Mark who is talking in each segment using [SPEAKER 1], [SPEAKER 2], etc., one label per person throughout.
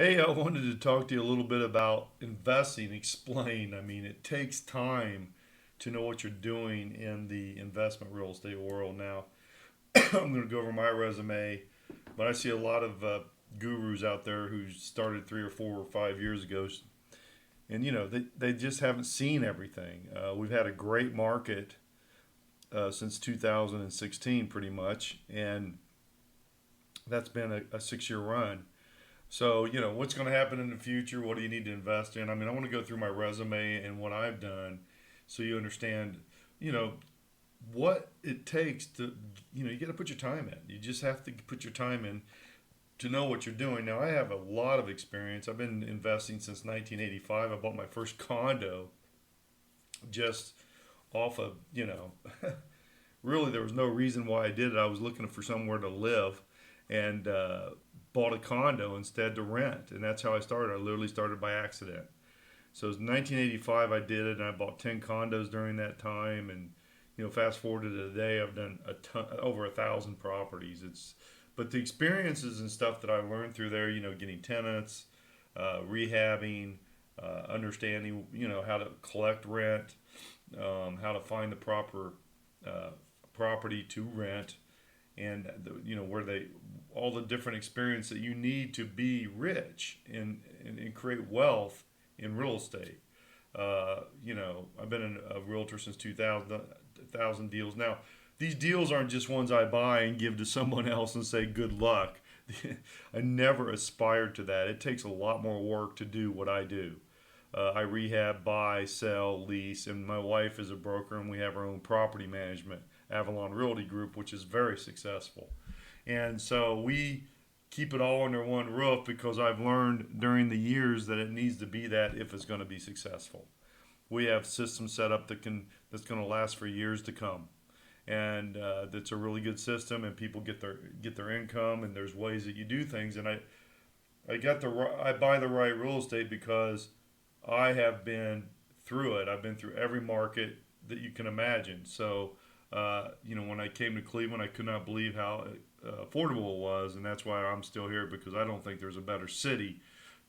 [SPEAKER 1] Hey, I wanted to talk to you a little bit about investing. Explain. I mean, it takes time to know what you're doing in the investment real estate world. Now, I'm going to go over my resume, but I see a lot of gurus out there who started 3 or 4 or 5 years ago, and they just haven't seen everything. We've had a great market since 2016, pretty much, and that's been a 6 year run. So, what's going to happen in the future? What do you need to invest in? I mean, I want to go through my resume and what I've done so you understand, you know, what it takes to, you got to put your time in. You just have to put your time in to know what you're doing. Now, I have a lot of experience. I've been investing since 1985. I bought my first condo just off of, really there was no reason why I did it. I was looking for somewhere to live and bought a condo instead to rent. And that's how I started. I literally started by accident. So it was 1985 I did it, and I bought 10 condos during that time. And fast forward to today, I've done a ton, over 1,000 properties. But the experiences and stuff that I learned through there, getting tenants, rehabbing, understanding, how to collect rent, how to find the proper uh, property to rent, and where they all the different experience that you need to be rich and create wealth in real estate. I've been a realtor since 2000, 1,000 deals. Now, these deals aren't just ones I buy and give to someone else and say good luck. I never aspired to that. It takes a lot more work to do what I do. I rehab, buy, sell, lease, and my wife is a broker, and we have our own property management, Avalon Realty Group, which is very successful. And so we keep it all under one roof because I've learned during the years that it needs to be that if it's going to be successful. We have systems set up that's going to last for years to come, and that's a really good system, and people get their income, and there's ways that you do things. And I buy the right real estate because I have been through it. I've been through every market that you can imagine. So, when I came to Cleveland, I could not believe how affordable it was, and that's why I'm still here because I don't think there's a better city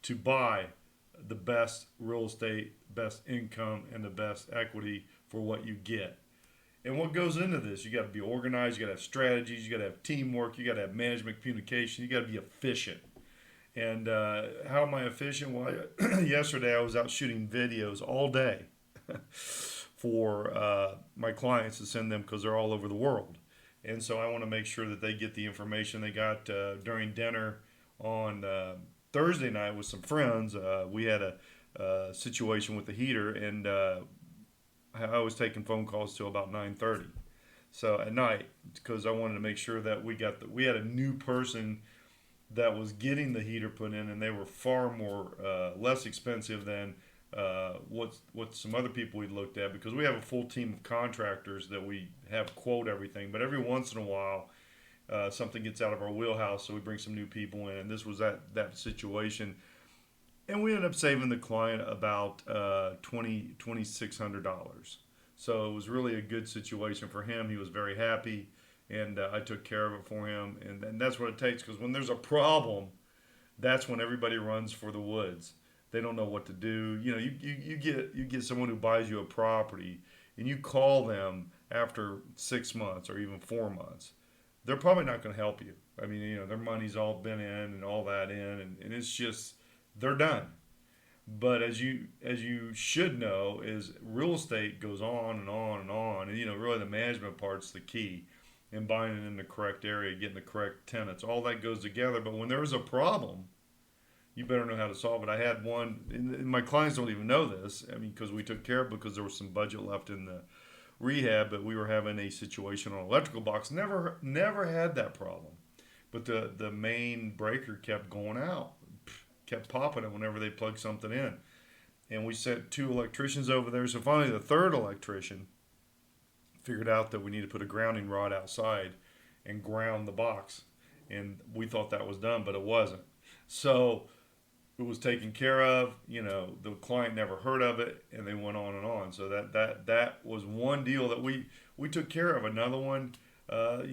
[SPEAKER 1] to buy the best real estate, best income, and the best equity for what you get. And what goes into this? You got to be organized. You got to have strategies. You got to have teamwork. You got to have management communication. You got to be efficient. And how am I efficient? Well, yesterday I was out shooting videos all day for my clients to send them because they're all over the world. And so I want to make sure that they get the information they got during dinner on Thursday night with some friends. We had a situation with the heater, and I was taking phone calls till about 9:30. So at night, because I wanted to make sure that we had a new person that was getting the heater put in, and they were far more less expensive than what some other people we looked at, because we have a full team of contractors that we have quote everything. But every once in a while, something gets out of our wheelhouse, so we bring some new people in. And this was that situation, and we ended up saving the client about $2,600. So it was really a good situation for him. He was very happy, and I took care of it for him. And that's what it takes, because when there's a problem, that's when everybody runs for the woods. They don't know what to do. You get someone who buys you a property, and you call them after 6 months or even 4 months. They're probably not going to help you. I mean, their money's all been in and all that in, and it's just they're done. But as you should know, is real estate goes on and on and on, and really the management part's the key, and buying it in the correct area, getting the correct tenants, all that goes together. But when there's a problem, you better know how to solve it. I had one, and my clients don't even know this. I mean, because we took care of it because there was some budget left in the rehab, but we were having a situation on electrical box. Never had that problem, but the main breaker kept going out, kept popping it whenever they plugged something in. And we sent two electricians over there. So finally, the third electrician figured out that we need to put a grounding rod outside and ground the box. And we thought that was done, but it wasn't. So it was taken care of. The client never heard of it, and they went on and on. So that was one deal that we took care of. Another one, a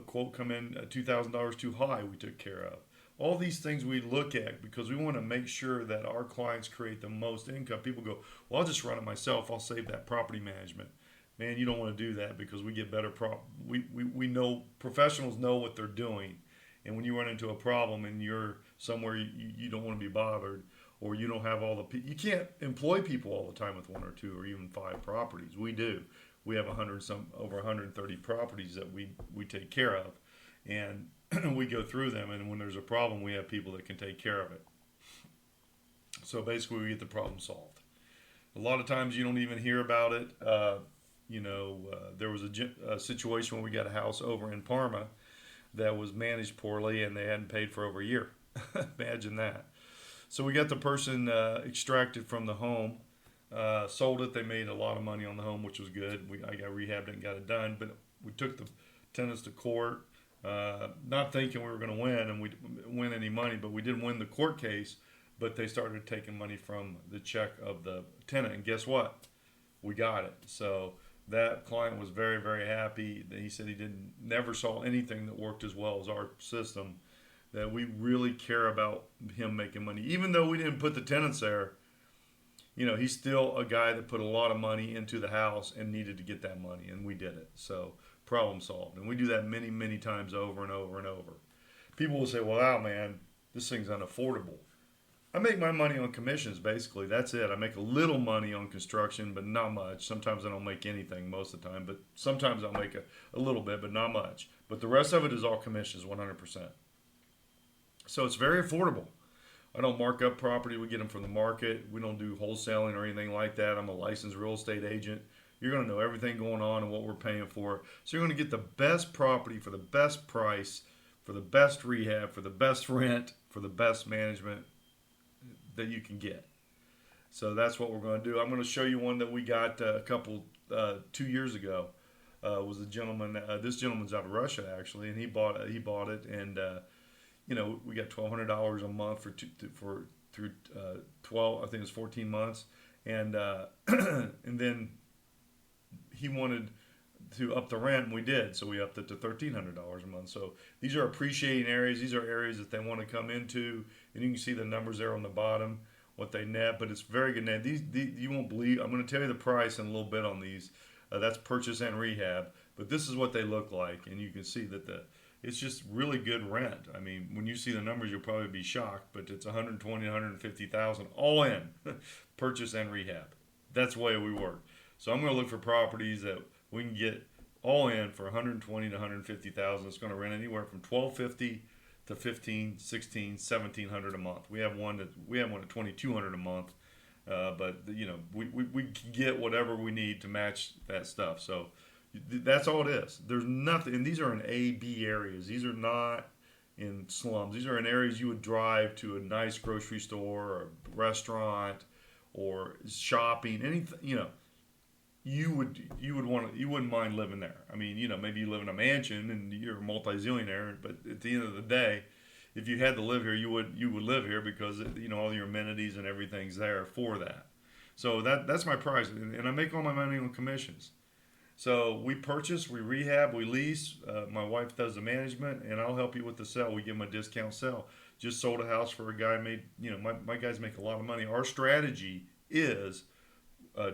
[SPEAKER 1] quote come in $2,000 too high, we took care of. All these things we look at because we want to make sure that our clients create the most income. People go, well, I'll just run it myself. I'll save that property management. Man, you don't want to do that because we get better we know professionals know what they're doing. And when you run into a problem and you're somewhere you don't want to be bothered, or you don't have all the you can't employ people all the time with one or two or even five properties. We do. We have 100 some over 130 properties that we take care of, and we go through them. And when there's a problem, we have people that can take care of it. So basically, we get the problem solved. A lot of times, you don't even hear about it. There was a situation where we got a house over in Parma that was managed poorly, and they hadn't paid for over a year. Imagine that. So we got the person extracted from the home, sold it. They made a lot of money on the home, which was good. I got rehabbed it and got it done. But we took the tenants to court, not thinking we were going to win and we'd win any money, but we did win the court case. But they started taking money from the check of the tenant, and guess what? We got it. So that client was very, very happy. He said he never saw anything that worked as well as our system. That we really care about him making money, even though we didn't put the tenants there. He's still a guy that put a lot of money into the house and needed to get that money, and we did it. So problem solved, and we do that many, many times over and over and over. People will say, "Well, wow, man, this thing's unaffordable." I make my money on commissions, basically. That's it. I make a little money on construction, but not much. Sometimes I don't make anything most of the time, but sometimes I'll make a little bit, but not much. But the rest of it is all commissions, 100%. So it's very affordable. I don't mark up property. We get them from the market. We don't do wholesaling or anything like that. I'm a licensed real estate agent. You're going to know everything going on and what we're paying for. So you're going to get the best property for the best price, for the best rehab, for the best rent, for the best management that you can get. So that's what we're going to do. I'm going to show you one that we got a couple 2 years ago. Was a gentleman. This gentleman's out of Russia actually, and he bought it, and we got $1,200 a month through 12. I think it was 14 months, and and then he wanted to up the rent, and we did. So we upped it to $1,300 a month. So these are appreciating areas. These are areas that they want to come into, and you can see the numbers there on the bottom, what they net. But it's very good net. These you won't believe. I'm going to tell you the price in a little bit on these. That's purchase and rehab. But this is what they look like, and you can see that it's just really good rent. I mean, when you see the numbers, you'll probably be shocked. But it's 120, 150,000 all in, purchase and rehab. That's the way we work. So I'm going to look for properties that we can get all in for 120 to 150,000. It's going to rent anywhere from 1,250 to 15, 16, 1,700 a month. We have one at 2,200 a month, but we can get whatever we need to match that stuff. So that's all it is. There's nothing, and these are in A, B areas. These are not in slums. These are in areas you would drive to a nice grocery store or a restaurant or shopping, anything, you wouldn't mind living there. I mean, maybe you live in a mansion and you're a multi-zillionaire, but at the end of the day, if you had to live here, you would live here because all your amenities and everything's there for that. So that's my price, and I make all my money on commissions. So we purchase, we rehab, we lease. My wife does the management, and I'll help you with the sell. We give them a discount sell. Just sold a house for a guy my guys make a lot of money. Our strategy is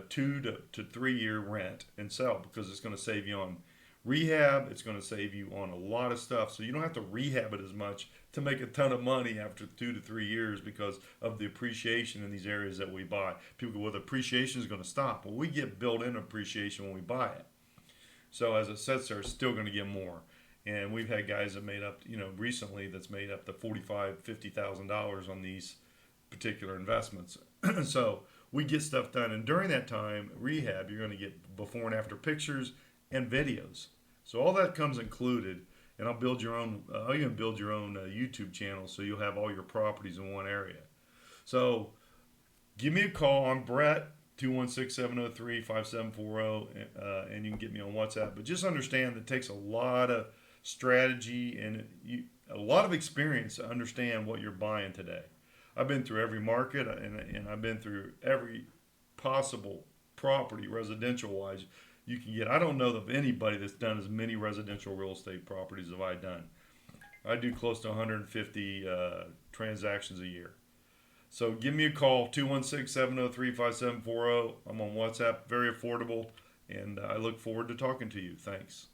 [SPEAKER 1] 2 to 3 year rent and sell because it's going to save you on rehab. It's going to save you on a lot of stuff. So you don't have to rehab it as much to make a ton of money after 2 to 3 years because of the appreciation in these areas that we buy. People go, well, the appreciation is going to stop. Well, we get built-in appreciation when we buy it. So as it sits there, it's still going to get more. And we've had guys that made up, recently that's made up to $45,000, $50,000 on these particular investments. So we get stuff done, and during that time, rehab, you're going to get before and after pictures and videos. So all that comes included, and I'll build your own. I'll even build your own YouTube channel, so you'll have all your properties in one area. So give me a call. I'm Brett, 216-703-5740, and you can get me on WhatsApp. But just understand that it takes a lot of strategy and a lot of experience to understand what you're buying today. I've been through every market, and I've been through every possible property, residential-wise, you can get. I don't know of anybody that's done as many residential real estate properties as I've done. I do close to 150 transactions a year. So give me a call, 216-703-5740. I'm on WhatsApp, very affordable, and I look forward to talking to you. Thanks.